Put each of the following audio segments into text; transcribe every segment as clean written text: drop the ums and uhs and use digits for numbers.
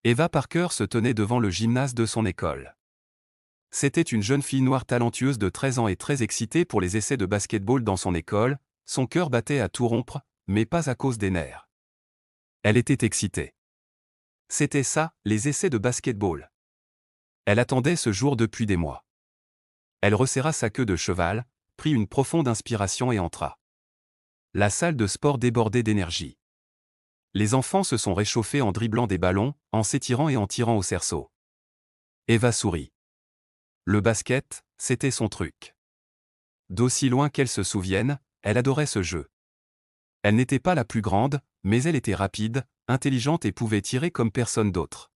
Eva Parker se tenait devant le gymnase de son école. C'était une jeune fille noire talentueuse de 13 ans et très excitée pour les essais de basketball dans son école. Son cœur battait à tout rompre, mais pas à cause des nerfs. Elle était excitée. C'était ça, les essais de basketball. Elle attendait ce jour depuis des mois. Elle resserra sa queue de cheval, prit une profonde inspiration et entra. La salle de sport débordait d'énergie. Les enfants se sont réchauffés en dribblant des ballons, en s'étirant et en tirant au cerceau. Eva sourit. Le basket, c'était son truc. D'aussi loin qu'elle se souvienne, elle adorait ce jeu. Elle n'était pas la plus grande, mais elle était rapide, intelligente et pouvait tirer comme personne d'autre.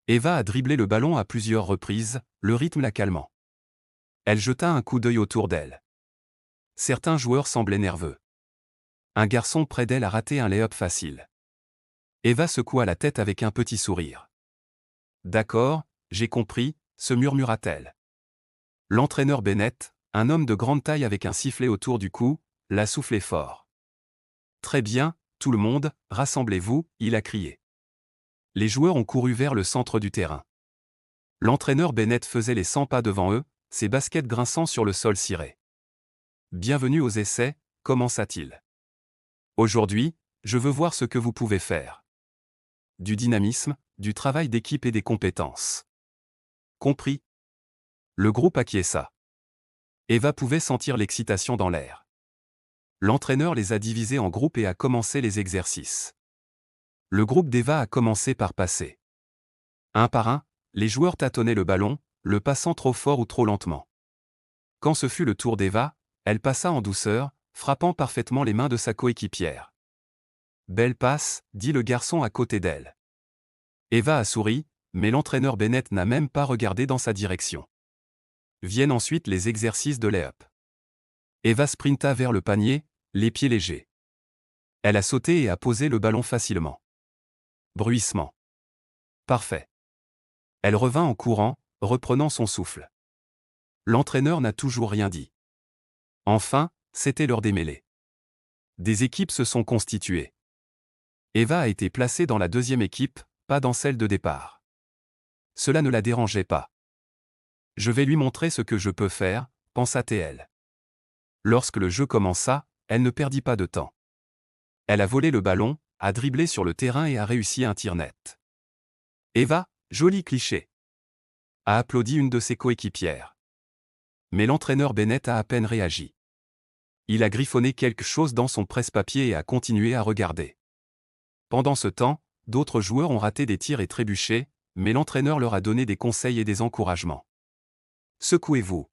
Eva a dribblé le ballon à plusieurs reprises, le rythme la calmant. Elle jeta un coup d'œil autour d'elle. Certains joueurs semblaient nerveux. Un garçon près d'elle a raté un lay-up facile. Eva secoua la tête avec un petit sourire. D'accord, j'ai compris, se murmura-t-elle. L'entraîneur Bennett, un homme de grande taille avec un sifflet autour du cou, l'a soufflé fort. Très bien, tout le monde, rassemblez-vous, il a crié. Les joueurs ont couru vers le centre du terrain. L'entraîneur Bennett faisait les 100 pas devant eux, ses baskets grinçant sur le sol ciré. Bienvenue aux essais, commença-t-il. Aujourd'hui, je veux voir ce que vous pouvez faire. Du dynamisme, du travail d'équipe et des compétences. Compris. Le groupe acquiesça. Eva pouvait sentir l'excitation dans l'air. L'entraîneur les a divisés en groupes et a commencé les exercices. Le groupe d'Eva a commencé par passer. Un par un, les joueurs tâtonnaient le ballon, le passant trop fort ou trop lentement. Quand ce fut le tour d'Eva, elle passa en douceur, frappant parfaitement les mains de sa coéquipière. Belle passe, dit le garçon à côté d'elle. Eva a souri, mais l'entraîneur Bennett n'a même pas regardé dans sa direction. Viennent ensuite les exercices de lay-up. Eva sprinta vers le panier, les pieds légers. Elle a sauté et a posé le ballon facilement. Bruissement. Parfait. Elle revint en courant, reprenant son souffle. L'entraîneur n'a toujours rien dit. Enfin, c'était l'heure des mêlées. Des équipes se sont constituées. Eva a été placée dans la deuxième équipe, pas dans celle de départ. Cela ne la dérangeait pas. Je vais lui montrer ce que je peux faire, pensa-t-elle. Lorsque le jeu commença, elle ne perdit pas de temps. Elle a volé le ballon, a dribblé sur le terrain et a réussi un tir net. Eva, joli cliché, a applaudi une de ses coéquipières. Mais l'entraîneur Bennett a à peine réagi. Il a griffonné quelque chose dans son presse-papier et a continué à regarder. Pendant ce temps, d'autres joueurs ont raté des tirs et trébuché, mais l'entraîneur leur a donné des conseils et des encouragements. Secouez-vous.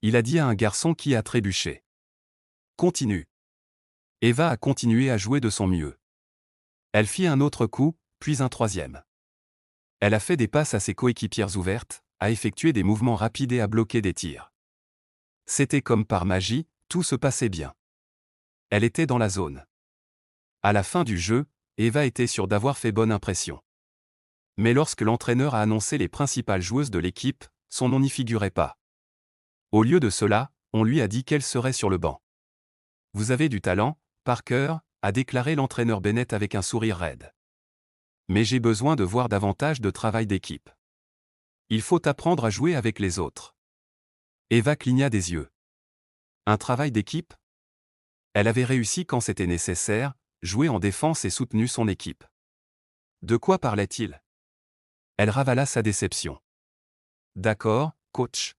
Il a dit à un garçon qui a trébuché. Continue. Eva a continué à jouer de son mieux. Elle fit un autre coup, puis un troisième. Elle a fait des passes à ses coéquipières ouvertes, a effectué des mouvements rapides et a bloqué des tirs. C'était comme par magie, tout se passait bien. Elle était dans la zone. À la fin du jeu, Eva était sûre d'avoir fait bonne impression. Mais lorsque l'entraîneur a annoncé les principales joueuses de l'équipe, son nom n'y figurait pas. Au lieu de cela, on lui a dit qu'elle serait sur le banc. Vous avez du talent, Parker, a déclaré l'entraîneur Bennett avec un sourire raide. Mais j'ai besoin de voir davantage de travail d'équipe. Il faut apprendre à jouer avec les autres. Eva cligna des yeux. Un travail d'équipe? Elle avait réussi quand c'était nécessaire, joué en défense et soutenu son équipe. De quoi parlait-il? Elle ravala sa déception. D'accord, coach.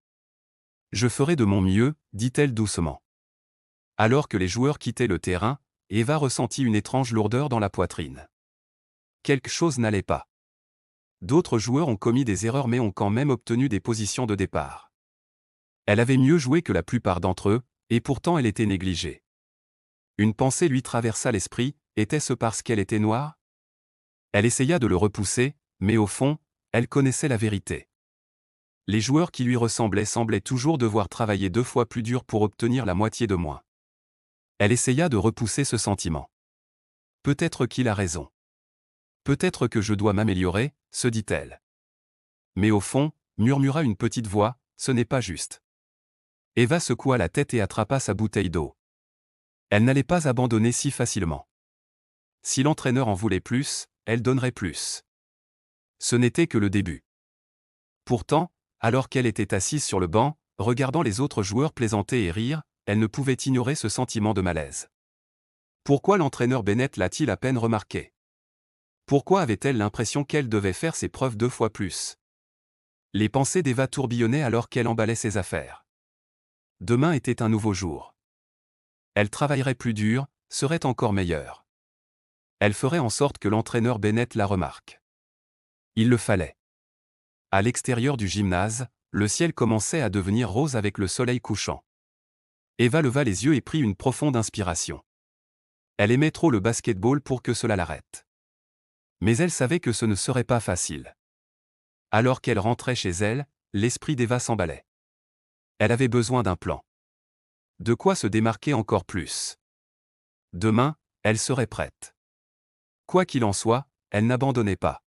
Je ferai de mon mieux, dit-elle doucement. Alors que les joueurs quittaient le terrain, Eva ressentit une étrange lourdeur dans la poitrine. Quelque chose n'allait pas. D'autres joueurs ont commis des erreurs mais ont quand même obtenu des positions de départ. Elle avait mieux joué que la plupart d'entre eux, et pourtant elle était négligée. Une pensée lui traversa l'esprit, était-ce parce qu'elle était noire? Elle essaya de le repousser, mais au fond, elle connaissait la vérité. Les joueurs qui lui ressemblaient semblaient toujours devoir travailler 2 fois plus dur pour obtenir la moitié de moins. Elle essaya de repousser ce sentiment. Peut-être qu'il a raison. Peut-être que je dois m'améliorer, se dit-elle. Mais au fond, murmura une petite voix, ce n'est pas juste. Eva secoua la tête et attrapa sa bouteille d'eau. Elle n'allait pas abandonner si facilement. Si l'entraîneur en voulait plus, elle donnerait plus. Ce n'était que le début. Pourtant, alors qu'elle était assise sur le banc, regardant les autres joueurs plaisanter et rire, elle ne pouvait ignorer ce sentiment de malaise. Pourquoi l'entraîneur Bennett l'a-t-il à peine remarqué? Pourquoi avait-elle l'impression qu'elle devait faire ses preuves 2 fois plus? Les pensées d'Eva tourbillonnaient alors qu'elle emballait ses affaires. Demain était un nouveau jour. Elle travaillerait plus dur, serait encore meilleure. Elle ferait en sorte que l'entraîneur Bennett la remarque. Il le fallait. À l'extérieur du gymnase, le ciel commençait à devenir rose avec le soleil couchant. Eva leva les yeux et prit une profonde inspiration. Elle aimait trop le basket-ball pour que cela l'arrête. Mais elle savait que ce ne serait pas facile. Alors qu'elle rentrait chez elle, l'esprit d'Eva s'emballait. Elle avait besoin d'un plan. De quoi se démarquer encore plus. Demain, elle serait prête. Quoi qu'il en soit, elle n'abandonnait pas.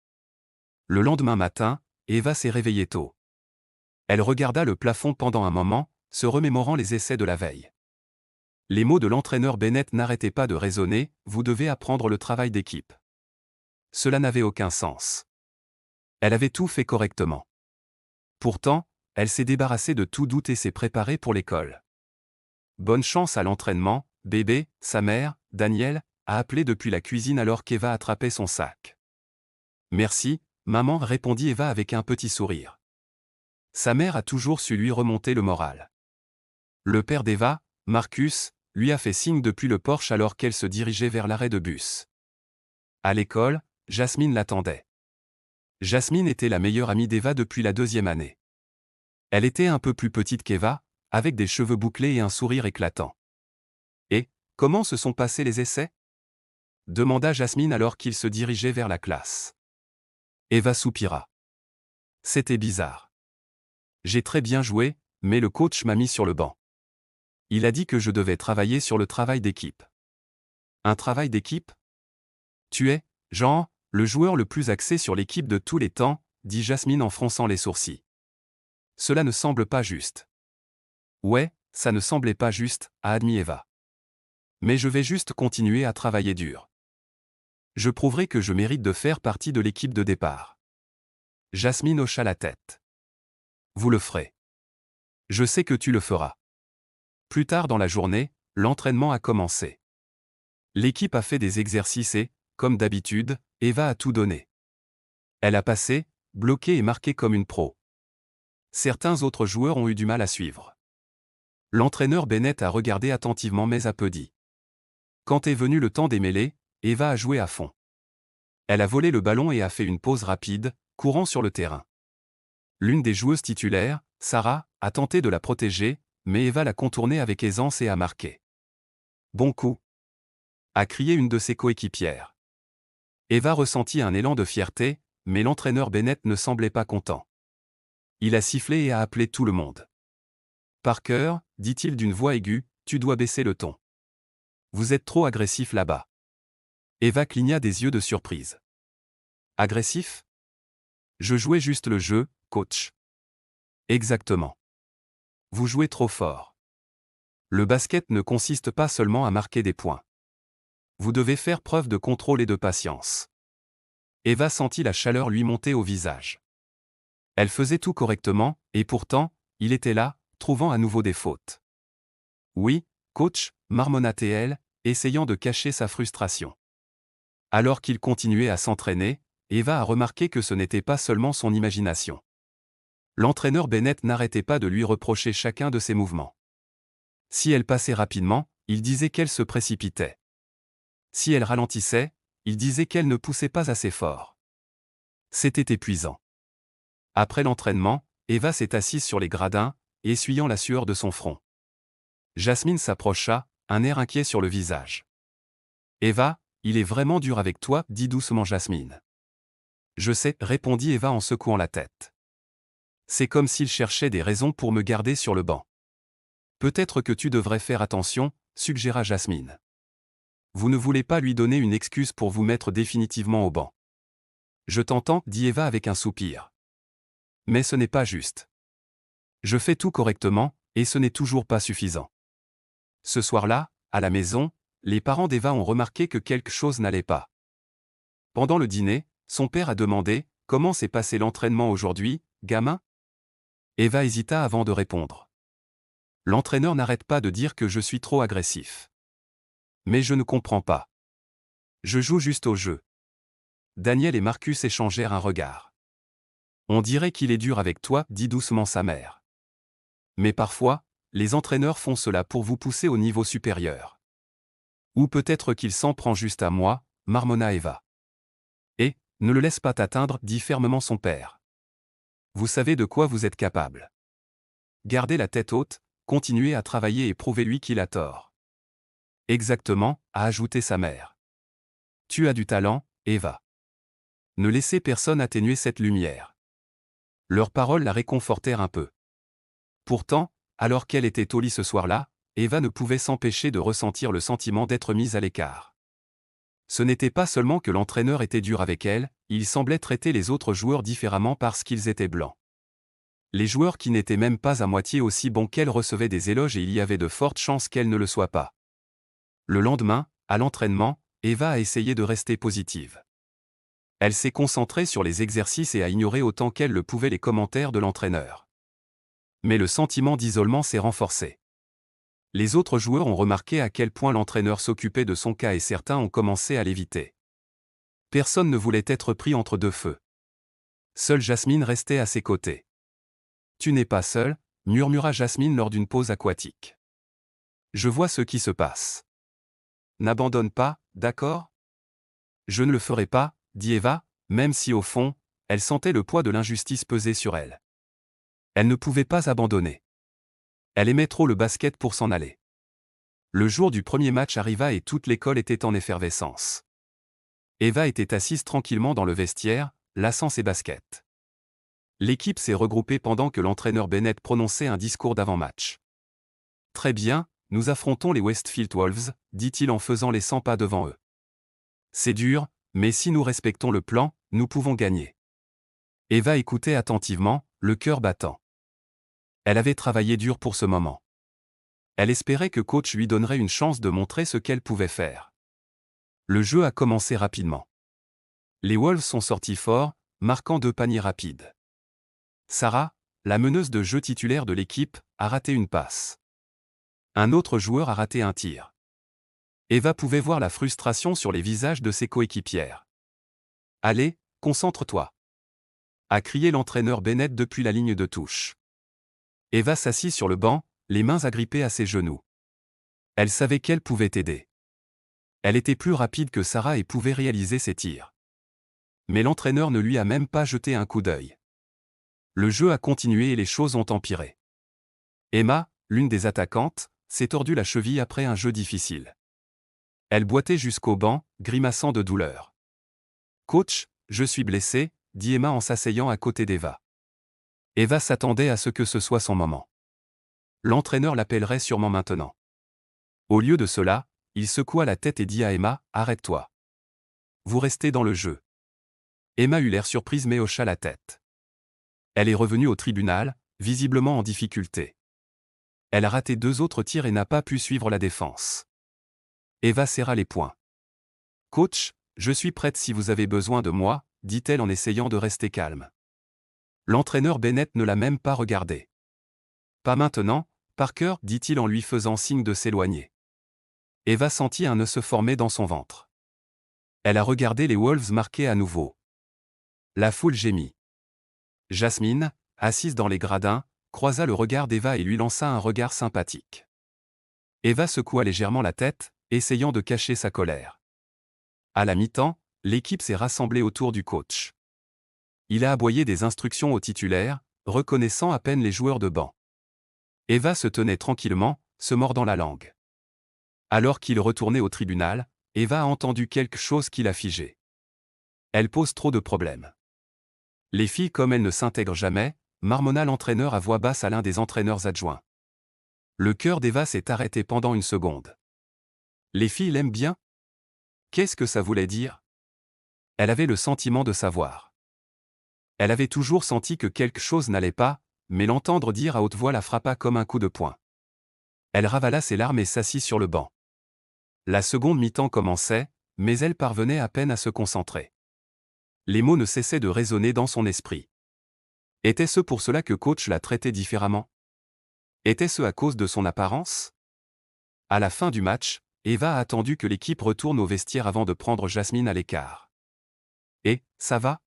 Le lendemain matin, Eva s'est réveillée tôt. Elle regarda le plafond pendant un moment, se remémorant les essais de la veille. Les mots de l'entraîneur Bennett n'arrêtaient pas de résonner, « Vous devez apprendre le travail d'équipe ». Cela n'avait aucun sens. Elle avait tout fait correctement. Pourtant, elle s'est débarrassée de tout doute et s'est préparée pour l'école. Bonne chance à l'entraînement, bébé, sa mère, Daniel, a appelé depuis la cuisine alors qu'Eva attrapait son sac. Merci, maman, répondit Eva avec un petit sourire. Sa mère a toujours su lui remonter le moral. Le père d'Eva, Marcus, lui a fait signe depuis le porche alors qu'elle se dirigeait vers l'arrêt de bus. À l'école, Jasmine l'attendait. Jasmine était la meilleure amie d'Eva depuis la 2e année. Elle était un peu plus petite qu'Eva, avec des cheveux bouclés et un sourire éclatant. Et, comment se sont passés les essais? Demanda Jasmine alors qu'il se dirigeait vers la classe. Eva soupira. C'était bizarre. J'ai très bien joué, mais le coach m'a mis sur le banc. Il a dit que je devais travailler sur le travail d'équipe. Un travail d'équipe? Tu es, Jean, le joueur le plus axé sur l'équipe de tous les temps, dit Jasmine en fronçant les sourcils. Cela ne semble pas juste. Ouais, ça ne semblait pas juste, a admis Eva. Mais je vais juste continuer à travailler dur. Je prouverai que je mérite de faire partie de l'équipe de départ. Jasmine hocha la tête. Vous le ferez. Je sais que tu le feras. Plus tard dans la journée, l'entraînement a commencé. L'équipe a fait des exercices et, comme d'habitude, Eva a tout donné. Elle a passé, bloqué et marqué comme une pro. Certains autres joueurs ont eu du mal à suivre. L'entraîneur Bennett a regardé attentivement mais a peu dit. Quand est venu le temps des mêlées, Eva a joué à fond. Elle a volé le ballon et a fait une pause rapide, courant sur le terrain. L'une des joueuses titulaires, Sarah, a tenté de la protéger, mais Eva l'a contournée avec aisance et a marqué. Bon coup, a crié une de ses coéquipières. Eva ressentit un élan de fierté, mais l'entraîneur Bennett ne semblait pas content. Il a sifflé et a appelé tout le monde. Parker, dit-il d'une voix aiguë, tu dois baisser le ton. Vous êtes trop agressif là-bas. Eva cligna des yeux de surprise. Agressif? Je jouais juste le jeu, coach. Exactement. Vous jouez trop fort. Le basket ne consiste pas seulement à marquer des points. Vous devez faire preuve de contrôle et de patience. Eva sentit la chaleur lui monter au visage. Elle faisait tout correctement, et pourtant, il était là, trouvant à nouveau des fautes. Oui, coach, marmonna-t-elle, essayant de cacher sa frustration. Alors qu'il continuait à s'entraîner, Eva a remarqué que ce n'était pas seulement son imagination. L'entraîneur Bennett n'arrêtait pas de lui reprocher chacun de ses mouvements. Si elle passait rapidement, il disait qu'elle se précipitait. Si elle ralentissait, il disait qu'elle ne poussait pas assez fort. C'était épuisant. Après l'entraînement, Eva s'est assise sur les gradins, essuyant la sueur de son front. Jasmine s'approcha, un air inquiet sur le visage. Eva, il est vraiment dur avec toi, dit doucement Jasmine. Je sais, répondit Eva en secouant la tête. C'est comme s'il cherchait des raisons pour me garder sur le banc. Peut-être que tu devrais faire attention, suggéra Jasmine. Vous ne voulez pas lui donner une excuse pour vous mettre définitivement au banc. Je t'entends, dit Eva avec un soupir. Mais ce n'est pas juste. Je fais tout correctement, et ce n'est toujours pas suffisant. Ce soir-là, à la maison, les parents d'Eva ont remarqué que quelque chose n'allait pas. Pendant le dîner, son père a demandé comment s'est passé l'entraînement aujourd'hui, gamin? Eva hésita avant de répondre. L'entraîneur n'arrête pas de dire que je suis trop agressif. Mais je ne comprends pas. Je joue juste au jeu. Daniel et Marcus échangèrent un regard. On dirait qu'il est dur avec toi, dit doucement sa mère. Mais parfois, les entraîneurs font cela pour vous pousser au niveau supérieur. Ou peut-être qu'il s'en prend juste à moi, marmonna Eva. Et, ne le laisse pas t'atteindre, dit fermement son père. Vous savez de quoi vous êtes capable. Gardez la tête haute, continuez à travailler et prouvez-lui qu'il a tort. Exactement, a ajouté sa mère. Tu as du talent, Eva. Ne laissez personne atténuer cette lumière. Leurs paroles la réconfortèrent un peu. Pourtant, alors qu'elle était au lit ce soir-là, Eva ne pouvait s'empêcher de ressentir le sentiment d'être mise à l'écart. Ce n'était pas seulement que l'entraîneur était dur avec elle, il semblait traiter les autres joueurs différemment parce qu'ils étaient blancs. Les joueurs qui n'étaient même pas à moitié aussi bons qu'elle recevaient des éloges et il y avait de fortes chances qu'elle ne le soit pas. Le lendemain, à l'entraînement, Eva a essayé de rester positive. Elle s'est concentrée sur les exercices et a ignoré autant qu'elle le pouvait les commentaires de l'entraîneur. Mais le sentiment d'isolement s'est renforcé. Les autres joueurs ont remarqué à quel point l'entraîneur s'occupait de son cas et certains ont commencé à l'éviter. Personne ne voulait être pris entre deux feux. Seule Jasmine restait à ses côtés. « Tu n'es pas seule », murmura Jasmine lors d'une pause aquatique. « Je vois ce qui se passe. N'abandonne pas, d'accord ? » « Je ne le ferai pas, » dit Eva, même si au fond, elle sentait le poids de l'injustice peser sur elle. Elle ne pouvait pas abandonner. Elle aimait trop le basket pour s'en aller. Le jour du premier match arriva et toute l'école était en effervescence. Eva était assise tranquillement dans le vestiaire, lassant ses baskets. L'équipe s'est regroupée pendant que l'entraîneur Bennett prononçait un discours d'avant-match. « Très bien, nous affrontons les Westfield Wolves, dit-il en faisant les 100 pas devant eux. C'est dur, mais si nous respectons le plan, nous pouvons gagner. » Eva écoutait attentivement, le cœur battant. Elle avait travaillé dur pour ce moment. Elle espérait que coach lui donnerait une chance de montrer ce qu'elle pouvait faire. Le jeu a commencé rapidement. Les Wolves sont sortis forts, marquant 2 paniers rapides. Sarah, la meneuse de jeu titulaire de l'équipe, a raté une passe. Un autre joueur a raté un tir. Eva pouvait voir la frustration sur les visages de ses coéquipières. « Allez, concentre-toi !» a crié l'entraîneur Bennett depuis la ligne de touche. Eva s'assit sur le banc, les mains agrippées à ses genoux. Elle savait qu'elle pouvait aider. Elle était plus rapide que Sarah et pouvait réaliser ses tirs. Mais l'entraîneur ne lui a même pas jeté un coup d'œil. Le jeu a continué et les choses ont empiré. Emma, l'une des attaquantes, s'est tordue la cheville après un jeu difficile. Elle boitait jusqu'au banc, grimaçant de douleur. « Coach, je suis blessée », dit Emma en s'asseyant à côté d'Eva. Eva s'attendait à ce que ce soit son moment. L'entraîneur l'appellerait sûrement maintenant. Au lieu de cela, il secoua la tête et dit à Emma, « Arrête-toi. Vous restez dans le jeu. » Emma eut l'air surprise mais hocha la tête. Elle est revenue au tribunal, visiblement en difficulté. Elle a raté 2 autres tirs et n'a pas pu suivre la défense. Eva serra les poings. « Coach, je suis prête si vous avez besoin de moi, » dit-elle en essayant de rester calme. L'entraîneur Bennett ne l'a même pas regardée. « Pas maintenant, Parker, » dit-il en lui faisant signe de s'éloigner. Eva sentit un nœud se former dans son ventre. Elle a regardé les Wolves marquer à nouveau. La foule gémit. Jasmine, assise dans les gradins, croisa le regard d'Eva et lui lança un regard sympathique. Eva secoua légèrement la tête, essayant de cacher sa colère. À la mi-temps, l'équipe s'est rassemblée autour du coach. Il a aboyé des instructions aux titulaires, reconnaissant à peine les joueurs de banc. Eva se tenait tranquillement, se mordant la langue. Alors qu'il retournait au tribunal, Eva a entendu quelque chose qui l'a figé. Elle pose trop de problèmes. Les filles comme elle ne s'intègrent jamais, marmonna l'entraîneur à voix basse à l'un des entraîneurs adjoints. Le cœur d'Eva s'est arrêté pendant une seconde. Les filles l'aiment bien ? Qu'est-ce que ça voulait dire ? Elle avait le sentiment de savoir. Elle avait toujours senti que quelque chose n'allait pas, mais l'entendre dire à haute voix la frappa comme un coup de poing. Elle ravala ses larmes et s'assit sur le banc. La seconde mi-temps commençait, mais elle parvenait à peine à se concentrer. Les mots ne cessaient de résonner dans son esprit. Était-ce pour cela que coach la traitait différemment? Était-ce à cause de son apparence? À la fin du match, Eva a attendu que l'équipe retourne au vestiaire avant de prendre Jasmine à l'écart. « Et, ça va ?»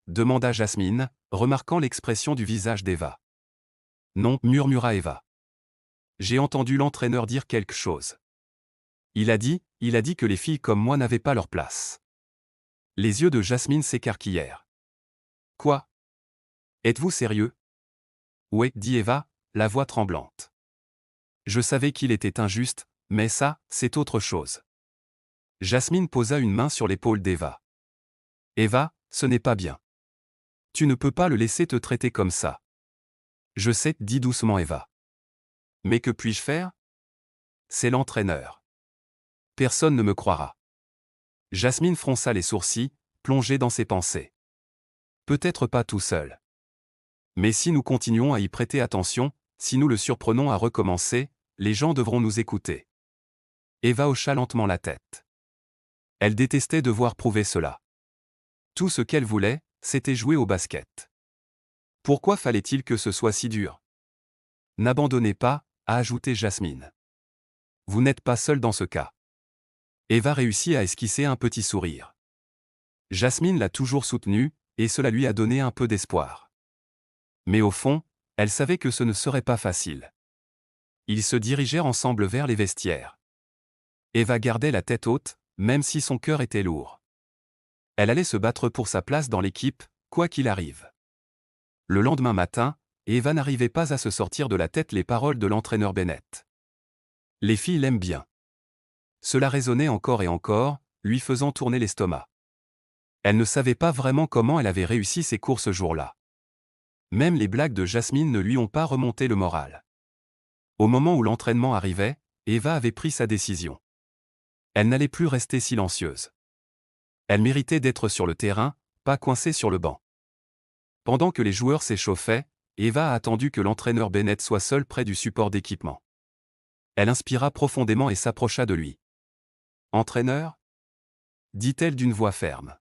demanda Jasmine, remarquant l'expression du visage d'Eva. « Non, » murmura Eva. « J'ai entendu l'entraîneur dire quelque chose. Il a dit que les filles comme moi n'avaient pas leur place. » Les yeux de Jasmine s'écarquillèrent. « Quoi? Êtes-vous sérieux? » « Ouais, » dit Eva, la voix tremblante. « Je savais qu'il était injuste, mais ça, c'est autre chose. » Jasmine posa une main sur l'épaule d'Eva. « Eva, ce n'est pas bien. Tu ne peux pas le laisser te traiter comme ça. »« Je sais, » dit doucement Eva. « Mais que puis-je faire? C'est l'entraîneur. Personne ne me croira. » Jasmine fronça les sourcils, plongée dans ses pensées. Peut-être pas tout seul. Mais si nous continuons à y prêter attention, si nous le surprenons à recommencer, les gens devront nous écouter. Eva hocha lentement la tête. Elle détestait devoir prouver cela. Tout ce qu'elle voulait, c'était jouer au basket. Pourquoi fallait-il que ce soit si dur? N'abandonnez pas, a ajouté Jasmine. Vous n'êtes pas seul dans ce cas. Eva réussit à esquisser un petit sourire. Jasmine l'a toujours soutenue, et cela lui a donné un peu d'espoir. Mais au fond, elle savait que ce ne serait pas facile. Ils se dirigèrent ensemble vers les vestiaires. Eva gardait la tête haute, même si son cœur était lourd. Elle allait se battre pour sa place dans l'équipe, quoi qu'il arrive. Le lendemain matin, Eva n'arrivait pas à se sortir de la tête les paroles de l'entraîneur Bennett. Les filles l'aiment bien. Cela résonnait encore et encore, lui faisant tourner l'estomac. Elle ne savait pas vraiment comment elle avait réussi ses courses ce jour-là. Même les blagues de Jasmine ne lui ont pas remonté le moral. Au moment où l'entraînement arrivait, Eva avait pris sa décision. Elle n'allait plus rester silencieuse. Elle méritait d'être sur le terrain, pas coincée sur le banc. Pendant que les joueurs s'échauffaient, Eva a attendu que l'entraîneur Bennett soit seul près du support d'équipement. Elle inspira profondément et s'approcha de lui. « Entraîneur ?» dit-elle d'une voix ferme.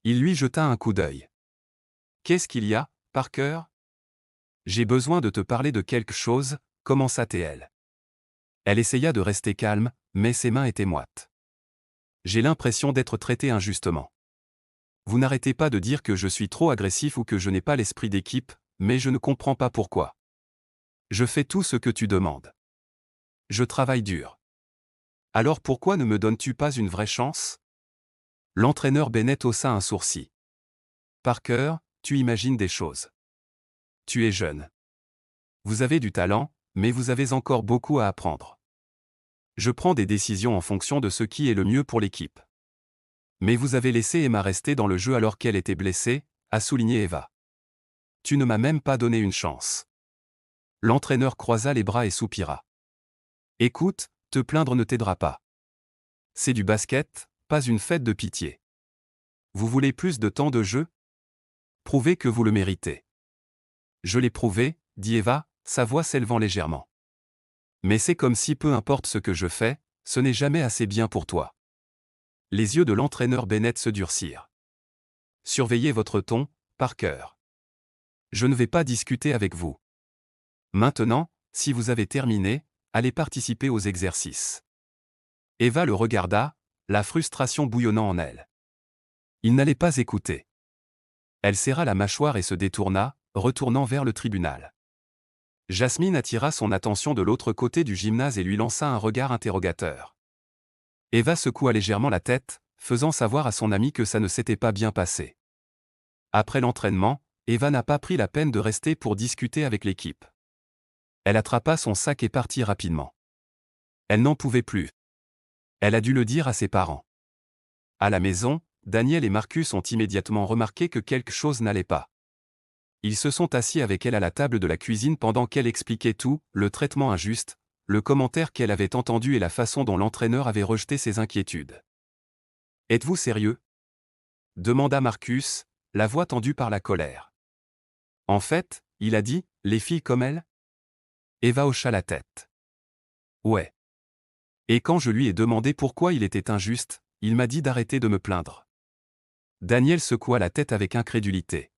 Il lui jeta un coup d'œil. « Qu'est-ce qu'il y a, Parker ? » J'ai besoin de te parler de quelque chose, commença-t-elle. Elle essaya de rester calme, mais ses mains étaient moites. J'ai l'impression d'être traité injustement. Vous n'arrêtez pas de dire que je suis trop agressif ou que je n'ai pas l'esprit d'équipe, mais je ne comprends pas pourquoi. Je fais tout ce que tu demandes. Je travaille dur. Alors pourquoi ne me donnes-tu pas une vraie chance? L'entraîneur Bennett haussa un sourcil. Parker, tu imagines des choses. Tu es jeune. Vous avez du talent, mais vous avez encore beaucoup à apprendre. Je prends des décisions en fonction de ce qui est le mieux pour l'équipe. Mais vous avez laissé Emma rester dans le jeu alors qu'elle était blessée, a souligné Eva. Tu ne m'as même pas donné une chance. L'entraîneur croisa les bras et soupira. Écoute, te plaindre ne t'aidera pas. C'est du basket, pas une fête de pitié. Vous voulez plus de temps de jeu? Prouvez que vous le méritez. Je l'ai prouvé, dit Eva, sa voix s'élevant légèrement. Mais c'est comme si peu importe ce que je fais, ce n'est jamais assez bien pour toi. Les yeux de l'entraîneur Bennett se durcirent. Surveillez votre ton, Parker. Je ne vais pas discuter avec vous. Maintenant, si vous avez terminé, allez participer aux exercices. Eva le regarda, la frustration bouillonnant en elle. Il n'allait pas écouter. Elle serra la mâchoire et se détourna, retournant vers le tribunal. Jasmine attira son attention de l'autre côté du gymnase et lui lança un regard interrogateur. Eva secoua légèrement la tête, faisant savoir à son amie que ça ne s'était pas bien passé. Après l'entraînement, Eva n'a pas pris la peine de rester pour discuter avec l'équipe. Elle attrapa son sac et partit rapidement. Elle n'en pouvait plus. Elle a dû le dire à ses parents. À la maison, Daniel et Marcus ont immédiatement remarqué que quelque chose n'allait pas. Ils se sont assis avec elle à la table de la cuisine pendant qu'elle expliquait tout, le traitement injuste, le commentaire qu'elle avait entendu et la façon dont l'entraîneur avait rejeté ses inquiétudes. « Êtes-vous sérieux ?» demanda Marcus, la voix tendue par la colère. « En fait, il a dit, les filles comme elle ?» Eva hocha la tête. « Ouais. Et quand je lui ai demandé pourquoi il était injuste, il m'a dit d'arrêter de me plaindre. Daniel secoua la tête avec incrédulité.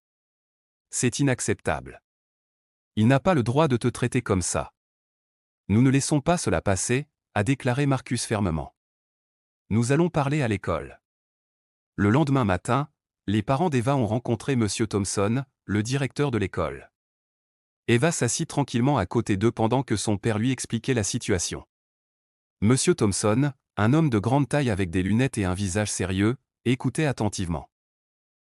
C'est inacceptable. Il n'a pas le droit de te traiter comme ça. Nous ne laissons pas cela passer, a déclaré Marcus fermement. Nous allons parler à l'école. Le lendemain matin, les parents d'Eva ont rencontré M. Thompson, le directeur de l'école. Eva s'assit tranquillement à côté d'eux pendant que son père lui expliquait la situation. M. Thompson, un homme de grande taille avec des lunettes et un visage sérieux, écoutait attentivement.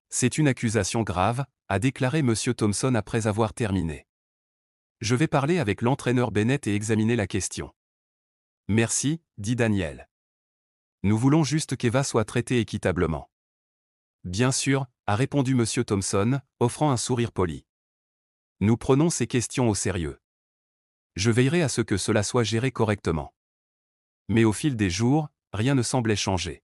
C'est une accusation grave, a déclaré M. Thompson après avoir terminé. Je vais parler avec l'entraîneur Bennett et examiner la question. Merci, dit Daniel. Nous voulons juste qu'Eva soit traitée équitablement. Bien sûr, a répondu M. Thompson, offrant un sourire poli. Nous prenons ces questions au sérieux. Je veillerai à ce que cela soit géré correctement. Mais au fil des jours, rien ne semblait changer.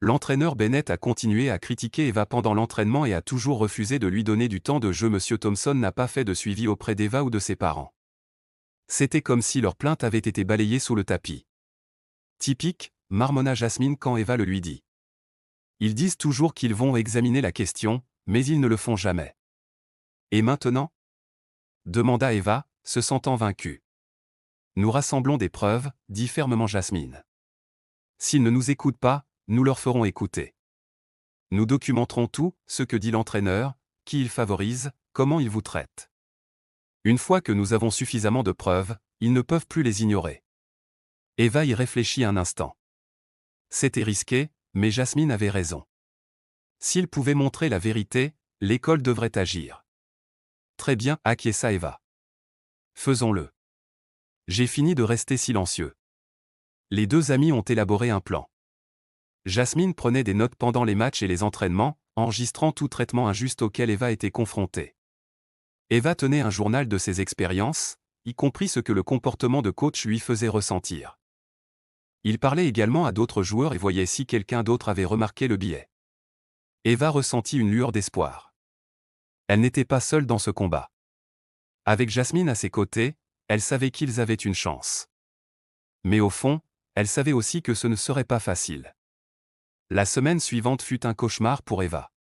L'entraîneur Bennett a continué à critiquer Eva pendant l'entraînement et a toujours refusé de lui donner du temps de jeu. M. Thompson n'a pas fait de suivi auprès d'Eva ou de ses parents. C'était comme si leur plainte avait été balayée sous le tapis. Typique, marmonna Jasmine quand Eva le lui dit. Ils disent toujours qu'ils vont examiner la question, mais ils ne le font jamais. Et maintenant ? Demanda Eva, se sentant vaincue. Nous rassemblons des preuves, dit fermement Jasmine. S'ils ne nous écoutent pas, nous leur ferons écouter. Nous documenterons tout, ce que dit l'entraîneur, qui il favorise, comment il vous traite. Une fois que nous avons suffisamment de preuves, ils ne peuvent plus les ignorer. Eva y réfléchit un instant. C'était risqué, mais Jasmine avait raison. S'ils pouvaient montrer la vérité, l'école devrait agir. Très bien, acquiesça Eva. Faisons-le. J'ai fini de rester silencieux. Les deux amis ont élaboré un plan. Jasmine prenait des notes pendant les matchs et les entraînements, enregistrant tout traitement injuste auquel Eva était confrontée. Eva tenait un journal de ses expériences, y compris ce que le comportement de coach lui faisait ressentir. Il parlait également à d'autres joueurs et voyait si quelqu'un d'autre avait remarqué le biais. Eva ressentit une lueur d'espoir. Elle n'était pas seule dans ce combat. Avec Jasmine à ses côtés, elle savait qu'ils avaient une chance. Mais au fond, elle savait aussi que ce ne serait pas facile. La semaine suivante fut un cauchemar pour Eva.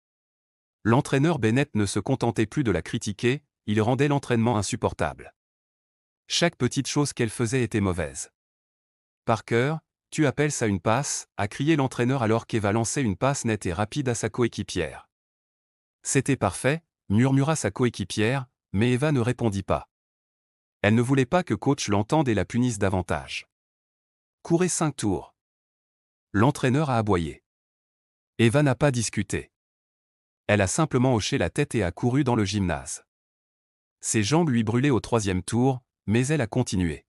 L'entraîneur Bennett ne se contentait plus de la critiquer, il rendait l'entraînement insupportable. Chaque petite chose qu'elle faisait était mauvaise. Parker, tu appelles ça une passe, a crié l'entraîneur alors qu'Eva lançait une passe nette et rapide à sa coéquipière. C'était parfait, murmura sa coéquipière, mais Eva ne répondit pas. Elle ne voulait pas que coach l'entende et la punisse davantage. Courez 5 tours. L'entraîneur a aboyé. Eva n'a pas discuté. Elle a simplement hoché la tête et a couru dans le gymnase. Ses jambes lui brûlaient au 3e tour, mais elle a continué.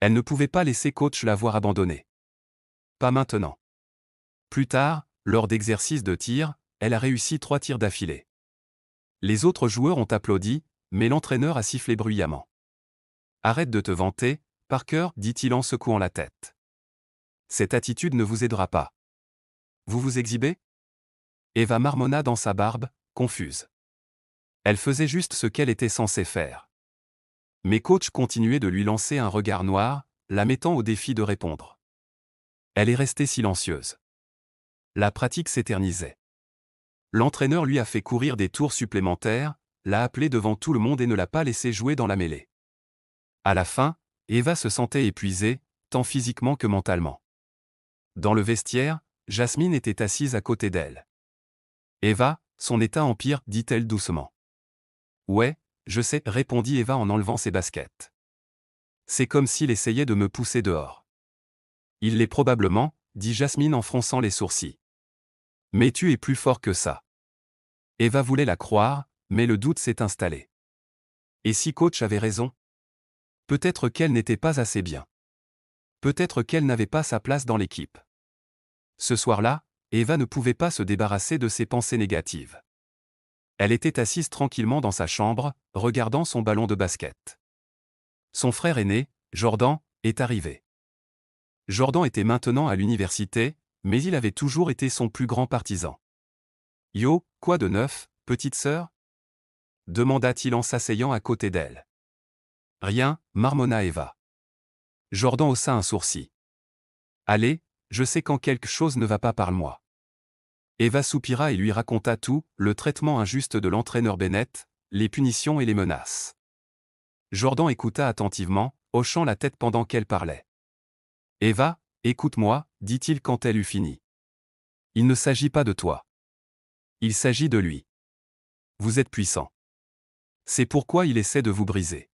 Elle ne pouvait pas laisser coach l'avoir abandonnée. Pas maintenant. Plus tard, lors d'exercices de tir, elle a réussi 3 tirs d'affilée. Les autres joueurs ont applaudi, mais l'entraîneur a sifflé bruyamment. Arrête de te vanter, Parker, dit-il en secouant la tête. Cette attitude ne vous aidera pas. Vous vous exhibez ? Eva marmonna dans sa barbe, confuse. Elle faisait juste ce qu'elle était censée faire. Mais coach continuait de lui lancer un regard noir, la mettant au défi de répondre. Elle est restée silencieuse. La pratique s'éternisait. L'entraîneur lui a fait courir des tours supplémentaires, l'a appelée devant tout le monde et ne l'a pas laissé jouer dans la mêlée. À la fin, Eva se sentait épuisée, tant physiquement que mentalement. Dans le vestiaire, Jasmine était assise à côté d'elle. Eva, son état empire, dit-elle doucement. Ouais, je sais, répondit Eva en enlevant ses baskets. C'est comme s'il essayait de me pousser dehors. Il l'est probablement, dit Jasmine en fronçant les sourcils. Mais tu es plus fort que ça. Eva voulait la croire, mais le doute s'est installé. Et si coach avait raison ? Peut-être qu'elle n'était pas assez bien. Peut-être qu'elle n'avait pas sa place dans l'équipe. Ce soir-là, Eva ne pouvait pas se débarrasser de ses pensées négatives. Elle était assise tranquillement dans sa chambre, regardant son ballon de basket. Son frère aîné, Jordan, est arrivé. Jordan était maintenant à l'université, mais il avait toujours été son plus grand partisan. « Yo, quoi de neuf, petite sœur ?» demanda-t-il en s'asseyant à côté d'elle. « Rien, marmonna Eva. Jordan haussa un sourcil. « Allez, je sais quand quelque chose ne va pas, parle-moi. » Eva soupira et lui raconta tout, le traitement injuste de l'entraîneur Bennett, les punitions et les menaces. Jordan écouta attentivement, hochant la tête pendant qu'elle parlait. Eva, écoute-moi, dit-il quand elle eut fini. Il ne s'agit pas de toi. Il s'agit de lui. Vous êtes puissant. C'est pourquoi il essaie de vous briser.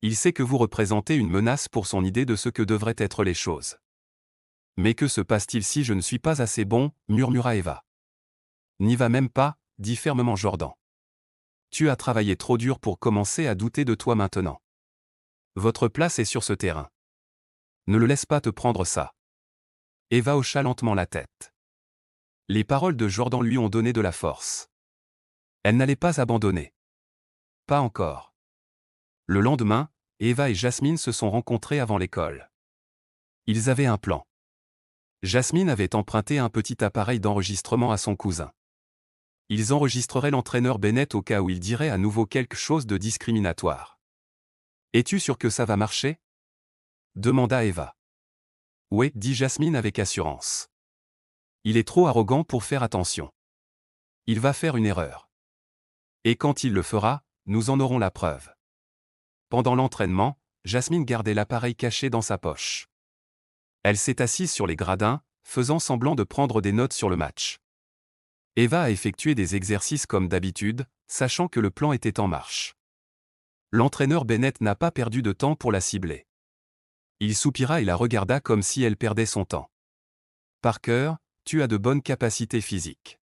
Il sait que vous représentez une menace pour son idée de ce que devraient être les choses. Mais que se passe-t-il si je ne suis pas assez bon, murmura Eva. N'y va même pas, dit fermement Jordan. Tu as travaillé trop dur pour commencer à douter de toi maintenant. Votre place est sur ce terrain. Ne le laisse pas te prendre ça. Eva hocha lentement la tête. Les paroles de Jordan lui ont donné de la force. Elle n'allait pas abandonner. Pas encore. Le lendemain, Eva et Jasmine se sont rencontrés avant l'école. Ils avaient un plan. Jasmine avait emprunté un petit appareil d'enregistrement à son cousin. Ils enregistreraient l'entraîneur Bennett au cas où il dirait à nouveau quelque chose de discriminatoire. « Es-tu sûr que ça va marcher ?» demanda Eva. « Oui, dit Jasmine avec assurance. Il est trop arrogant pour faire attention. Il va faire une erreur. Et quand il le fera, nous en aurons la preuve. » Pendant l'entraînement, Jasmine gardait l'appareil caché dans sa poche. Elle s'est assise sur les gradins, faisant semblant de prendre des notes sur le match. Eva a effectué des exercices comme d'habitude, sachant que le plan était en marche. L'entraîneur Bennett n'a pas perdu de temps pour la cibler. Il soupira et la regarda comme si elle perdait son temps. « Parker, tu as de bonnes capacités physiques.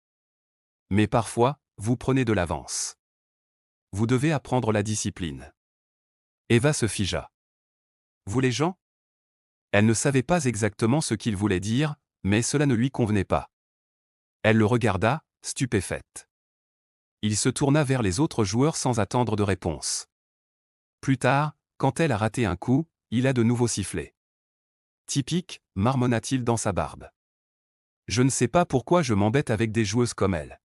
Mais parfois, vous prenez de l'avance. Vous devez apprendre la discipline. » Eva se figea. « Vous les gens ?» Elle ne savait pas exactement ce qu'il voulait dire, mais cela ne lui convenait pas. Elle le regarda, stupéfaite. Il se tourna vers les autres joueurs sans attendre de réponse. Plus tard, quand elle a raté un coup, il a de nouveau sifflé. « Typique, marmonna-t-il dans sa barbe. Je ne sais pas pourquoi je m'embête avec des joueuses comme elle. »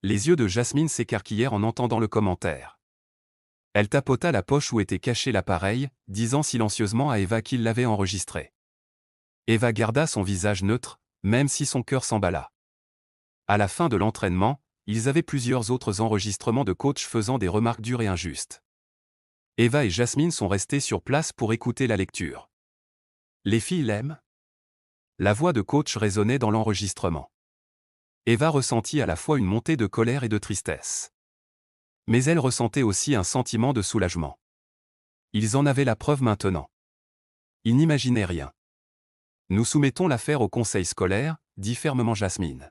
Les yeux de Jasmine s'écarquillèrent en entendant le commentaire. Elle tapota la poche où était caché l'appareil, disant silencieusement à Eva qu'il l'avait enregistré. Eva garda son visage neutre, même si son cœur s'emballa. À la fin de l'entraînement, ils avaient plusieurs autres enregistrements de coachs faisant des remarques dures et injustes. Eva et Jasmine sont restées sur place pour écouter la lecture. Les filles l'aiment ? La voix de coach résonnait dans l'enregistrement. Eva ressentit à la fois une montée de colère et de tristesse. Mais elle ressentait aussi un sentiment de soulagement. Ils en avaient la preuve maintenant. Ils n'imaginaient rien. Nous soumettons l'affaire au conseil scolaire, dit fermement Jasmine.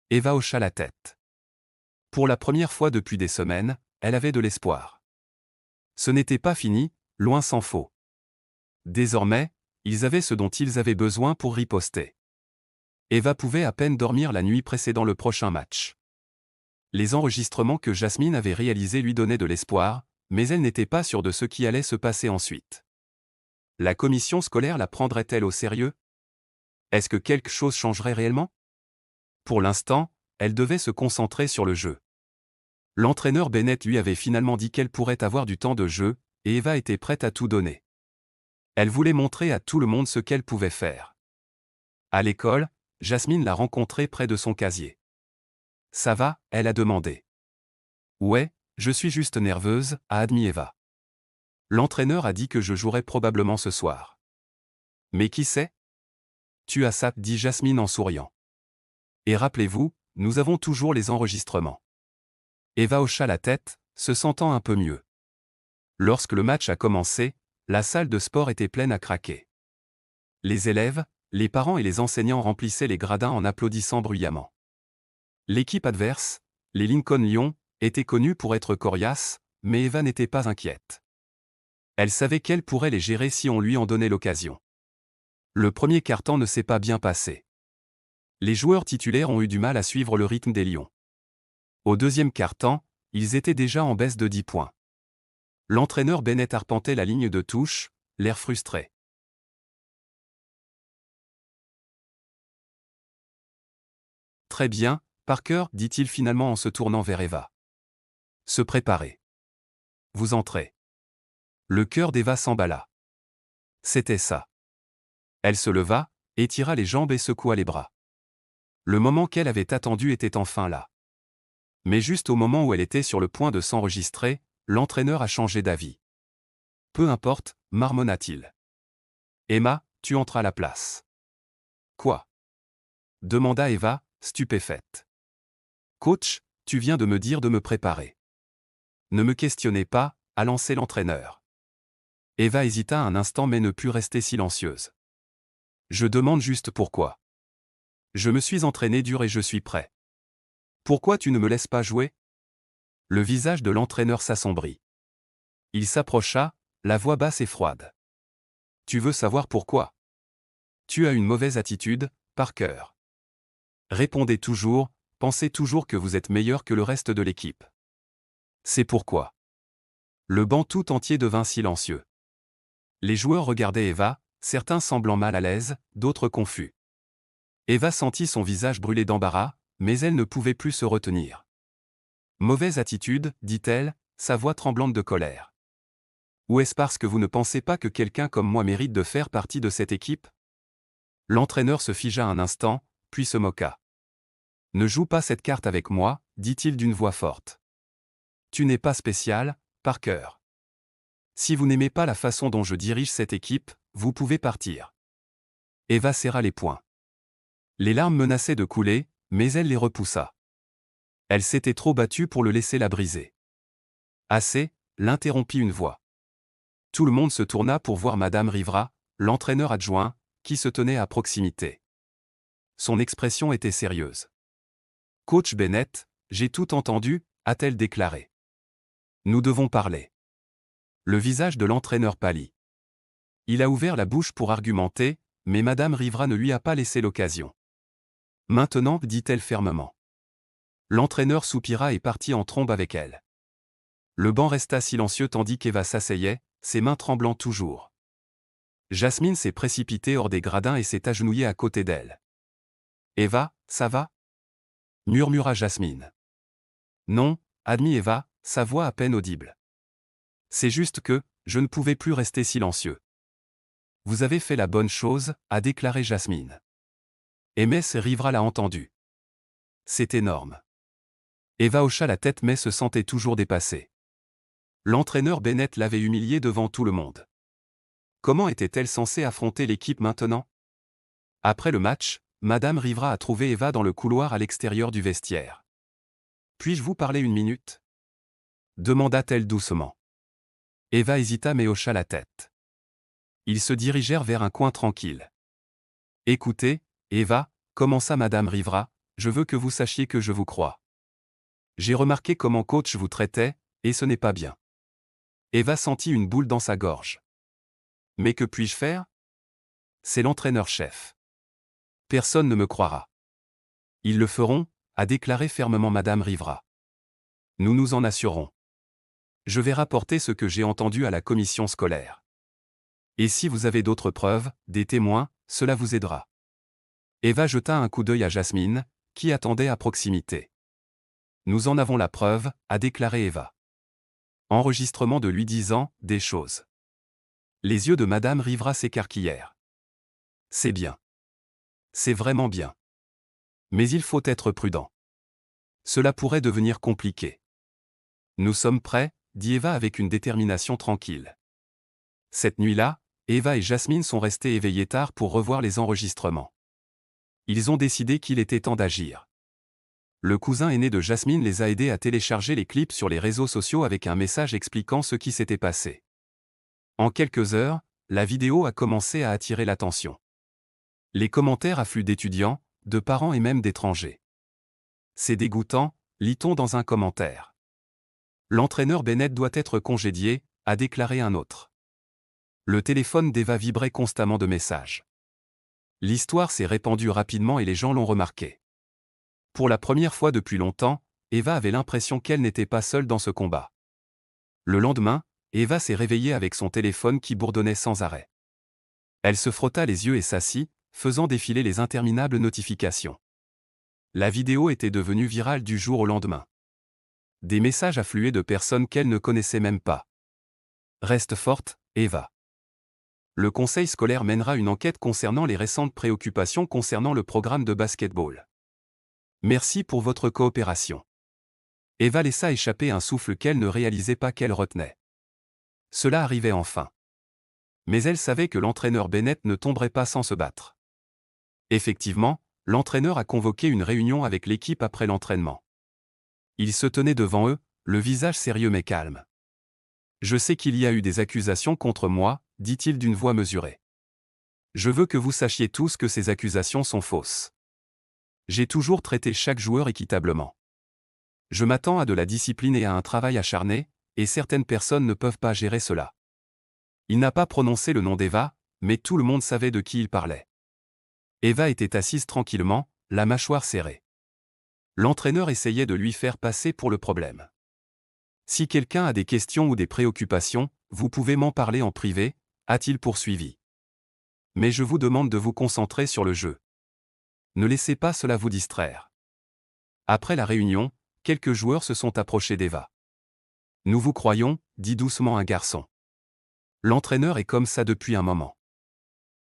Eva hocha la tête. Pour la première fois depuis des semaines, elle avait de l'espoir. Ce n'était pas fini, loin s'en faut. Désormais, ils avaient ce dont ils avaient besoin pour riposter. Eva pouvait à peine dormir la nuit précédant le prochain match. Les enregistrements que Jasmine avait réalisés lui donnaient de l'espoir, mais elle n'était pas sûre de ce qui allait se passer ensuite. La commission scolaire la prendrait-elle au sérieux? Est-ce que quelque chose changerait réellement? Pour l'instant, elle devait se concentrer sur le jeu. L'entraîneur Bennett lui avait finalement dit qu'elle pourrait avoir du temps de jeu, et Eva était prête à tout donner. Elle voulait montrer à tout le monde ce qu'elle pouvait faire. À l'école, Jasmine l'a rencontrée près de son casier. « Ça va ?» elle a demandé. « Ouais, je suis juste nerveuse », a admis Eva. L'entraîneur a dit que je jouerais probablement ce soir. « Mais qui sait ?»« Tu as ça » dit Jasmine en souriant. « Et rappelez-vous, nous avons toujours les enregistrements. » Eva hocha la tête, se sentant un peu mieux. Lorsque le match a commencé, la salle de sport était pleine à craquer. Les élèves, les parents et les enseignants remplissaient les gradins en applaudissant bruyamment. L'équipe adverse, les Lincoln Lions, était connue pour être coriace, mais Eva n'était pas inquiète. Elle savait qu'elle pourrait les gérer si on lui en donnait l'occasion. Le premier quart-temps ne s'est pas bien passé. Les joueurs titulaires ont eu du mal à suivre le rythme des Lions. Au deuxième quart-temps, ils étaient déjà en baisse de 10 points. L'entraîneur Bennett arpentait la ligne de touche, l'air frustré. Très bien, Parker, dit-il finalement en se tournant vers Eva. Se préparer. Vous entrez. Le cœur d'Eva s'emballa. C'était ça. Elle se leva, étira les jambes et secoua les bras. Le moment qu'elle avait attendu était enfin là. Mais juste au moment où elle était sur le point de s'enregistrer, l'entraîneur a changé d'avis. Peu importe, marmonna-t-il. Emma, tu entres à la place. Quoi? Demanda Eva, stupéfaite. Coach, tu viens de me dire de me préparer. Ne me questionnez pas, a lancé l'entraîneur. Eva hésita un instant mais ne put rester silencieuse. Je demande juste pourquoi. Je me suis entraîné dur et je suis prêt. Pourquoi tu ne me laisses pas jouer? Le visage de l'entraîneur s'assombrit. Il s'approcha, la voix basse et froide. Tu veux savoir pourquoi? Tu as une mauvaise attitude, Parker. Répondez toujours, pensez toujours que vous êtes meilleur que le reste de l'équipe. C'est pourquoi. Le banc tout entier devint silencieux. Les joueurs regardaient Eva, certains semblant mal à l'aise, d'autres confus. Eva sentit son visage brûler d'embarras, mais elle ne pouvait plus se retenir. Mauvaise attitude, dit-elle, sa voix tremblante de colère. Ou est-ce parce que vous ne pensez pas que quelqu'un comme moi mérite de faire partie de cette équipe? L'entraîneur se figea un instant, puis se moqua. Ne joue pas cette carte avec moi, dit-il d'une voix forte. Tu n'es pas spécial, Parker. Si vous n'aimez pas la façon dont je dirige cette équipe, vous pouvez partir. Eva serra les poings. Les larmes menaçaient de couler, mais elle les repoussa. Elle s'était trop battue pour le laisser la briser. Assez, l'interrompit une voix. Tout le monde se tourna pour voir Madame Rivera, l'entraîneur adjoint, qui se tenait à proximité. Son expression était sérieuse. Coach Bennett, j'ai tout entendu, a-t-elle déclaré. Nous devons parler. Le visage de l'entraîneur pâlit. Il a ouvert la bouche pour argumenter, mais Madame Rivera ne lui a pas laissé l'occasion. Maintenant, dit-elle fermement. L'entraîneur soupira et partit en trombe avec elle. Le banc resta silencieux tandis qu'Eva s'asseyait, ses mains tremblant toujours. Jasmine s'est précipitée hors des gradins et s'est agenouillée à côté d'elle. Eva, ça va? Murmura Jasmine. Non, admit Eva, sa voix à peine audible. C'est juste que, je ne pouvais plus rester silencieux. Vous avez fait la bonne chose, a déclaré Jasmine. Et Mess Rivera l'a entendu. C'est énorme. Eva hocha la tête mais se sentait toujours dépassée. L'entraîneur Bennett l'avait humiliée devant tout le monde. Comment était-elle censée affronter l'équipe maintenant? Après le match, Madame Rivera a trouvé Eva dans le couloir à l'extérieur du vestiaire. Puis-je vous parler une minute? Demanda-t-elle doucement. Eva hésita mais hocha la tête. Ils se dirigèrent vers un coin tranquille. Écoutez, Eva, commença Madame Rivera, je veux que vous sachiez que je vous crois. J'ai remarqué comment coach vous traitait, et ce n'est pas bien. Eva sentit une boule dans sa gorge. Mais que puis-je faire? C'est l'entraîneur-chef. Personne ne me croira. Ils le feront, a déclaré fermement Madame Rivera. Nous nous en assurons. Je vais rapporter ce que j'ai entendu à la commission scolaire. Et si vous avez d'autres preuves, des témoins, cela vous aidera. Eva jeta un coup d'œil à Jasmine, qui attendait à proximité. Nous en avons la preuve, a déclaré Eva. Enregistrement de lui disant des choses. Les yeux de Madame Rivera s'écarquillèrent. C'est bien. C'est vraiment bien. Mais il faut être prudent. Cela pourrait devenir compliqué. Nous sommes prêts, dit Eva avec une détermination tranquille. Cette nuit-là, Eva et Jasmine sont restées éveillées tard pour revoir les enregistrements. Ils ont décidé qu'il était temps d'agir. Le cousin aîné de Jasmine les a aidés à télécharger les clips sur les réseaux sociaux avec un message expliquant ce qui s'était passé. En quelques heures, la vidéo a commencé à attirer l'attention. Les commentaires affluent d'étudiants, de parents et même d'étrangers. C'est dégoûtant, lit-on dans un commentaire. L'entraîneur Bennett doit être congédié, a déclaré un autre. Le téléphone d'Eva vibrait constamment de messages. L'histoire s'est répandue rapidement et les gens l'ont remarqué. Pour la première fois depuis longtemps, Eva avait l'impression qu'elle n'était pas seule dans ce combat. Le lendemain, Eva s'est réveillée avec son téléphone qui bourdonnait sans arrêt. Elle se frotta les yeux et s'assit, faisant défiler les interminables notifications. La vidéo était devenue virale du jour au lendemain. Des messages affluaient de personnes qu'elle ne connaissait même pas. Reste forte, Eva. Le conseil scolaire mènera une enquête concernant les récentes préoccupations concernant le programme de basket-ball. Merci pour votre coopération. Eva laissa échapper un souffle qu'elle ne réalisait pas qu'elle retenait. Cela arrivait enfin. Mais elle savait que l'entraîneur Bennett ne tomberait pas sans se battre. Effectivement, l'entraîneur a convoqué une réunion avec l'équipe après l'entraînement. Il se tenait devant eux, le visage sérieux mais calme. Je sais qu'il y a eu des accusations contre moi, dit-il d'une voix mesurée. Je veux que vous sachiez tous que ces accusations sont fausses. J'ai toujours traité chaque joueur équitablement. Je m'attends à de la discipline et à un travail acharné, et certaines personnes ne peuvent pas gérer cela. Il n'a pas prononcé le nom d'Eva, mais tout le monde savait de qui il parlait. Eva était assise tranquillement, la mâchoire serrée. L'entraîneur essayait de lui faire passer pour le problème. Si quelqu'un a des questions ou des préoccupations, vous pouvez m'en parler en privé, a-t-il poursuivi. Mais je vous demande de vous concentrer sur le jeu. Ne laissez pas cela vous distraire. Après la réunion, quelques joueurs se sont approchés d'Eva. Nous vous croyons, dit doucement un garçon. L'entraîneur est comme ça depuis un moment.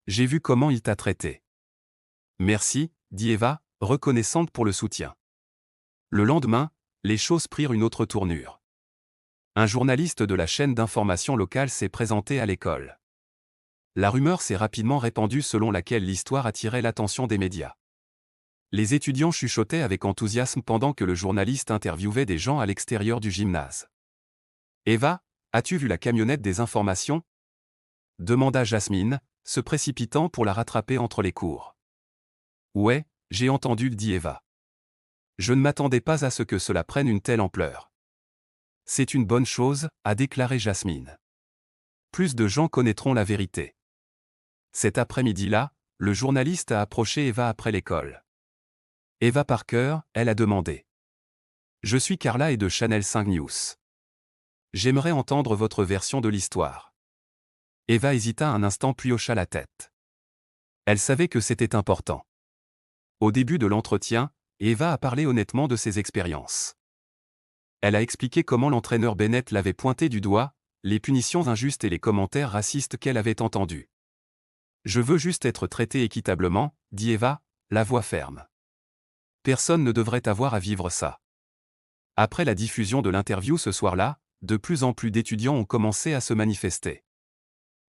J'ai vu comment il t'a traité. Merci, dit Eva, reconnaissante pour le soutien. Le lendemain, les choses prirent une autre tournure. Un journaliste de la chaîne d'information locale s'est présenté à l'école. La rumeur s'est rapidement répandue selon laquelle l'histoire attirait l'attention des médias. Les étudiants chuchotaient avec enthousiasme pendant que le journaliste interviewait des gens à l'extérieur du gymnase. « Eva, as-tu vu la camionnette des informations ?» demanda Jasmine, se précipitant pour la rattraper entre les cours. « Ouais, j'ai entendu, dit Eva. Je ne m'attendais pas à ce que cela prenne une telle ampleur. C'est une bonne chose, a déclaré Jasmine. Plus de gens connaîtront la vérité. Cet après-midi-là, le journaliste a approché Eva après l'école. Eva Parker, elle a demandé. Je suis Carla et de Channel 5 News. J'aimerais entendre votre version de l'histoire. Eva hésita un instant puis hocha la tête. Elle savait que c'était important. Au début de l'entretien, Eva a parlé honnêtement de ses expériences. Elle a expliqué comment l'entraîneur Bennett l'avait pointé du doigt, les punitions injustes et les commentaires racistes qu'elle avait entendus. Je veux juste être traité équitablement, dit Eva, la voix ferme. Personne ne devrait avoir à vivre ça. Après la diffusion de l'interview ce soir-là, de plus en plus d'étudiants ont commencé à se manifester.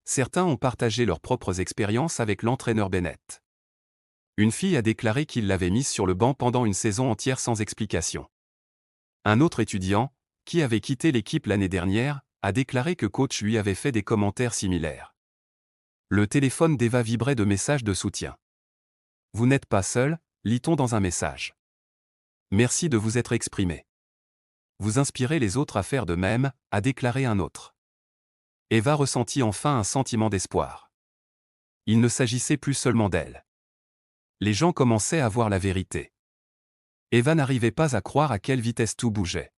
Certains ont partagé leurs propres expériences avec l'entraîneur Bennett. Une fille a déclaré qu'il l'avait mise sur le banc pendant une saison entière sans explication. Un autre étudiant, qui avait quitté l'équipe l'année dernière, a déclaré que coach lui avait fait des commentaires similaires. Le téléphone d'Eva vibrait de messages de soutien. Vous n'êtes pas seul, lit-on dans un message. Merci de vous être exprimé. Vous inspirez les autres à faire de même, a déclaré un autre. Eva ressentit enfin un sentiment d'espoir. Il ne s'agissait plus seulement d'elle. Les gens commençaient à voir la vérité. Eva n'arrivait pas à croire à quelle vitesse tout bougeait.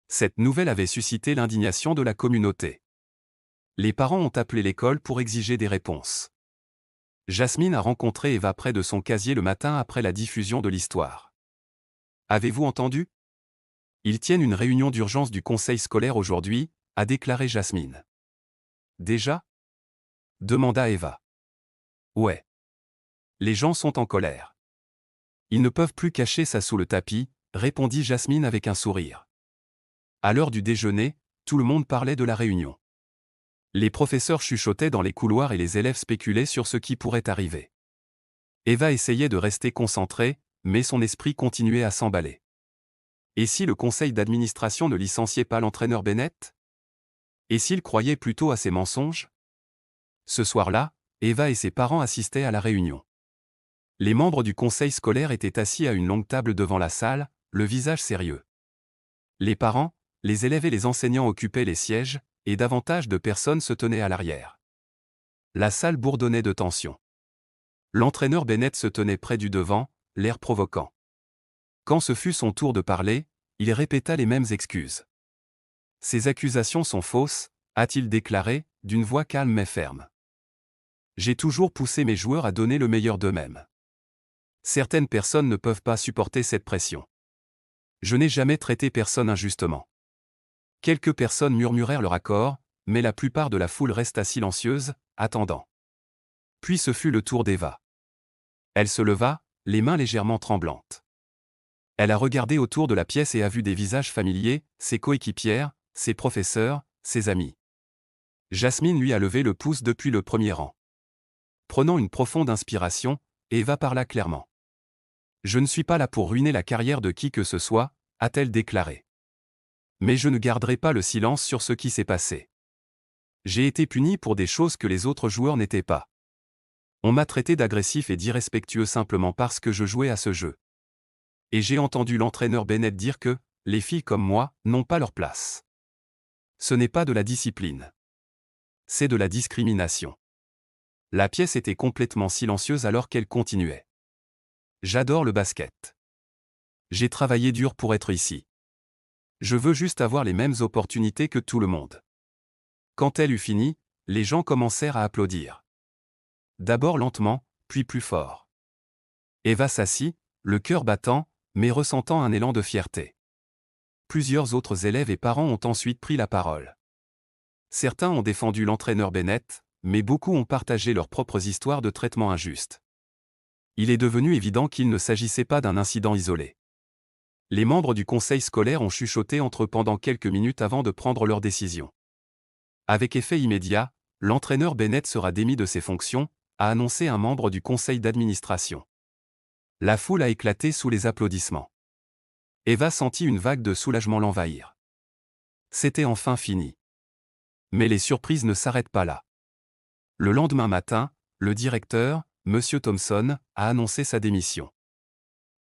Cette nouvelle avait suscité l'indignation de la communauté. Les parents ont appelé l'école pour exiger des réponses. Jasmine a rencontré Eva près de son casier le matin après la diffusion de l'histoire. Avez-vous entendu ? Ils tiennent une réunion d'urgence du conseil scolaire aujourd'hui, a déclaré Jasmine. Déjà ? Demanda Eva. Ouais. Les gens sont en colère. Ils ne peuvent plus cacher ça sous le tapis, répondit Jasmine avec un sourire. À l'heure du déjeuner, tout le monde parlait de la réunion. Les professeurs chuchotaient dans les couloirs et les élèves spéculaient sur ce qui pourrait arriver. Eva essayait de rester concentrée, mais son esprit continuait à s'emballer. Et si le conseil d'administration ne licenciait pas l'entraîneur Bennett ? Et s'il croyait plutôt à ses mensonges ? Ce soir-là, Eva et ses parents assistaient à la réunion. Les membres du conseil scolaire étaient assis à une longue table devant la salle, le visage sérieux. Les parents, les élèves et les enseignants occupaient les sièges, et davantage de personnes se tenaient à l'arrière. La salle bourdonnait de tension. L'entraîneur Bennett se tenait près du devant, l'air provoquant. Quand ce fut son tour de parler, il répéta les mêmes excuses. « Ces accusations sont fausses », a-t-il déclaré, d'une voix calme mais ferme. « J'ai toujours poussé mes joueurs à donner le meilleur d'eux-mêmes. Certaines personnes ne peuvent pas supporter cette pression. Je n'ai jamais traité personne injustement. Quelques personnes murmurèrent leur accord, mais la plupart de la foule resta silencieuse, attendant. Puis ce fut le tour d'Eva. Elle se leva, les mains légèrement tremblantes. Elle a regardé autour de la pièce et a vu des visages familiers, ses coéquipières, ses professeurs, ses amis. Jasmine lui a levé le pouce depuis le premier rang. Prenant une profonde inspiration, Eva parla clairement. « Je ne suis pas là pour ruiner la carrière de qui que ce soit », a-t-elle déclaré. Mais je ne garderai pas le silence sur ce qui s'est passé. J'ai été punie pour des choses que les autres joueurs n'étaient pas. On m'a traité d'agressif et d'irrespectueux simplement parce que je jouais à ce jeu. Et j'ai entendu l'entraîneur Bennett dire que, les filles comme moi, n'ont pas leur place. Ce n'est pas de la discipline. C'est de la discrimination. La pièce était complètement silencieuse alors qu'elle continuait. J'adore le basket. J'ai travaillé dur pour être ici. Je veux juste avoir les mêmes opportunités que tout le monde. Quand elle eut fini, les gens commencèrent à applaudir. D'abord lentement, puis plus fort. Eva s'assit, le cœur battant, mais ressentant un élan de fierté. Plusieurs autres élèves et parents ont ensuite pris la parole. Certains ont défendu l'entraîneur Bennett, mais beaucoup ont partagé leurs propres histoires de traitement injuste. Il est devenu évident qu'il ne s'agissait pas d'un incident isolé. Les membres du conseil scolaire ont chuchoté entre eux pendant quelques minutes avant de prendre leur décision. Avec effet immédiat, l'entraîneur Bennett sera démis de ses fonctions, a annoncé un membre du conseil d'administration. La foule a éclaté sous les applaudissements. Eva sentit une vague de soulagement l'envahir. C'était enfin fini. Mais les surprises ne s'arrêtent pas là. Le lendemain matin, le directeur, M. Thompson, a annoncé sa démission.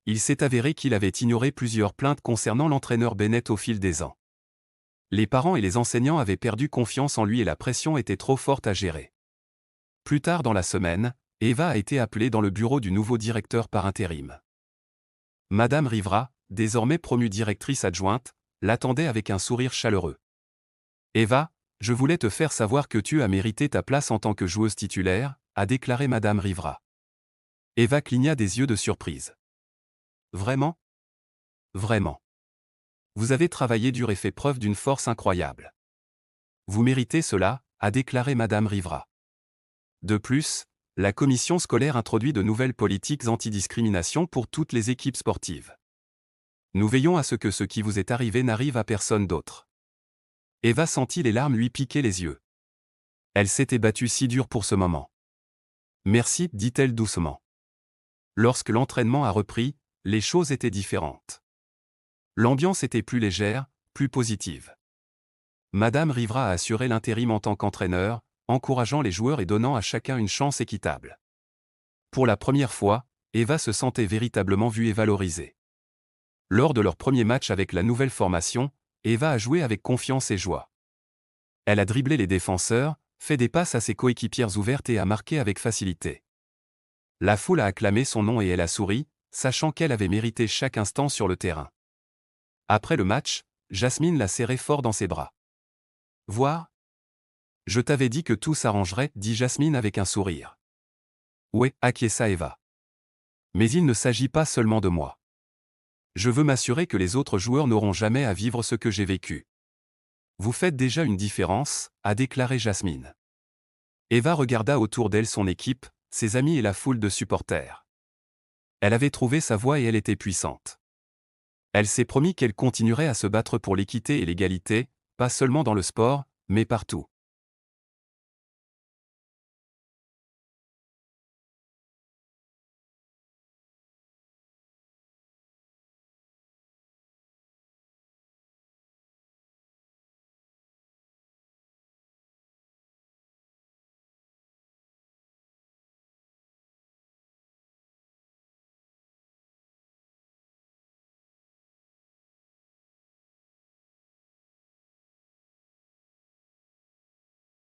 Il s'est avéré qu'il avait ignoré plusieurs plaintes concernant l'entraîneur Bennett au fil des ans. Les parents et les enseignants avaient perdu confiance en lui et la pression était trop forte à gérer. Plus tard dans la semaine, Eva a été appelée dans le bureau du nouveau directeur par intérim. Madame Rivera, désormais promue directrice adjointe, l'attendait avec un sourire chaleureux. « Eva, je voulais te faire savoir que tu as mérité ta place en tant que joueuse titulaire », a déclaré Madame Rivera. Eva cligna des yeux de surprise. « Vraiment ? Vraiment. Vous avez travaillé dur et fait preuve d'une force incroyable. Vous méritez cela », a déclaré Madame Rivera. De plus, la commission scolaire introduit de nouvelles politiques antidiscrimination pour toutes les équipes sportives. Nous veillons à ce que ce qui vous est arrivé n'arrive à personne d'autre. Eva sentit les larmes lui piquer les yeux. Elle s'était battue si dur pour ce moment. Merci, dit-elle doucement. Lorsque l'entraînement a repris, les choses étaient différentes. L'ambiance était plus légère, plus positive. Madame Rivera a assuré l'intérim en tant qu'entraîneur, encourageant les joueurs et donnant à chacun une chance équitable. Pour la première fois, Eva se sentait véritablement vue et valorisée. Lors de leur premier match avec la nouvelle formation, Eva a joué avec confiance et joie. Elle a dribblé les défenseurs, fait des passes à ses coéquipières ouvertes et a marqué avec facilité. La foule a acclamé son nom et elle a souri, sachant qu'elle avait mérité chaque instant sur le terrain. Après le match, Jasmine l'a serré fort dans ses bras. « Voir ? Je t'avais dit que tout s'arrangerait, dit Jasmine avec un sourire. Ouais, acquiesça Eva. Mais il ne s'agit pas seulement de moi. Je veux m'assurer que les autres joueurs n'auront jamais à vivre ce que j'ai vécu. Vous faites déjà une différence, a déclaré Jasmine. Eva regarda autour d'elle son équipe, ses amis et la foule de supporters. Elle avait trouvé sa voie et elle était puissante. Elle s'est promis qu'elle continuerait à se battre pour l'équité et l'égalité, pas seulement dans le sport, mais partout.